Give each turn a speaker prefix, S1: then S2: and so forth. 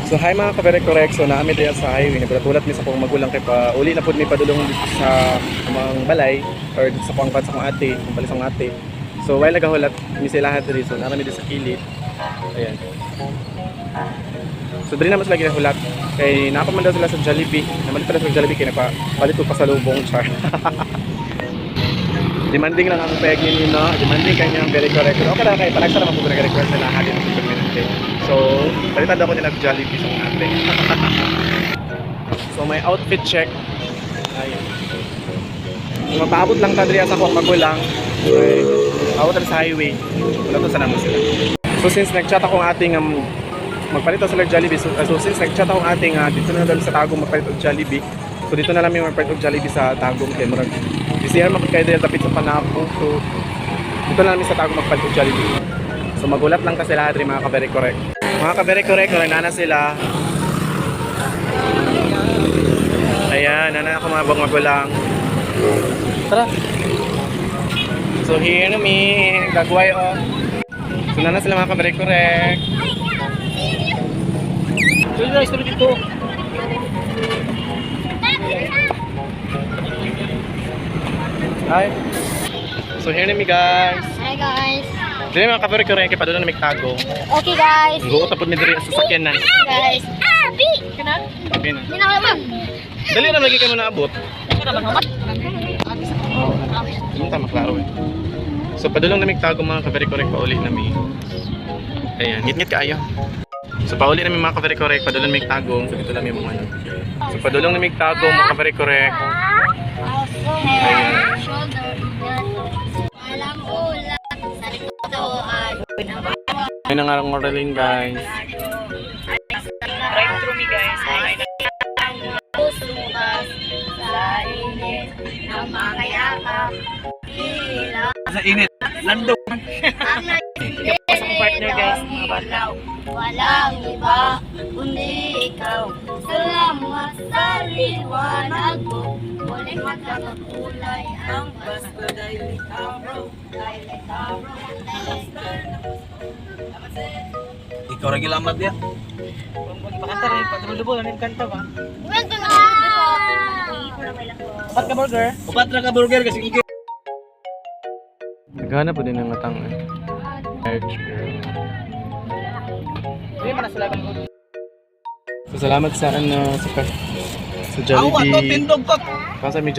S1: So hi mga kabere correct, so naami diya sa highway, nagulatulat mi sa kong magulang kay pa uli na pud mi padulong dito sa amang balay or dito sa pangkat sa akong ate, kung balik sa akong ate. So while nagahulat mi sila lahat diri, so naami dito sa kilid. Ayan. So diri naman sila ginahulat kay napaman daw sila sa Jollibee. Naman pala sa Jollibee kay napapalit ko pa sa lubong char. Demanding lang ang pegi ni no, demanding kanya very correct. Okay ra kay parang sa naman ko nag-request na lahat dito sa community. So, palitan daw ko nila Jollibee sa ate. So, may outfit check. Ayun. So, mapaabot lang ta diri sa akong magulang. Okay. Abot sa highway. Wala to sa naman sila. So, since nag-chat akong ating magpalit sila Jollibee. So, since nag-chat akong ating dito na daw sa Tagum magpalit og Jollibee. So, dito na lang yung magpalit og Jollibee sa Tagum kay murag. Bisihar makit kayo dahil tapit sa Panapo. So, dito na lang sa Tagum magpalit og Jollibee. So magulat lang kasi lahat rin mga kabere correct. Mga kabere correct, nana sila. Ayan, nana ako mga magulang. Tara. So here na mi, gagaway o. So nana sila mga kabere correct. So yun guys, dito. Hi. So here na mi guys.
S2: Hi guys.
S1: Dili mga kabere correct, pa doon na magtago.
S2: Okay guys.
S1: Go tapos ni diri sa sasakyan na.
S2: Guys. Abi. Kana?
S1: Abi na.
S2: Hindi na naman.
S1: Dali na lagi kayo na abot.
S2: Kana ba naman?
S1: Hindi tama klaro eh. So padulong na magtago mga kabere correct pauli na mi. Ayan, ngit-ngit kaayo. So pauli na mi mga kabere correct, padulong na magtago. So dito lang mi mga ano. So padulong na magtago mga kabere correct. Ayan.
S2: Shoulder. Alam ulat sa likodoan.
S1: May nangarang modeling guys.
S2: Drive through me guys. Pusukas sa init ng makayakap.
S3: Sa init, landong.
S2: Ang partner guys, walang iba kundi ikaw. Salamat sa liwanag mo. Muling magkakakulay ang basta dahil ikaw bro. Dahil ikaw bro.
S3: Ikaw rin gilamat ya. Kung magpakanta rin, patulubo lang yung kanta ba?
S2: Welcome na!
S3: Upat ka burger? Upat na ka burger kasi ikaw.
S1: Naghanap po din ng matang eh.
S3: Hindi man na sila kang
S1: So salamat sa ano sa
S3: Awa to,
S1: Jollibee.
S3: tindog ko.
S1: Pasa may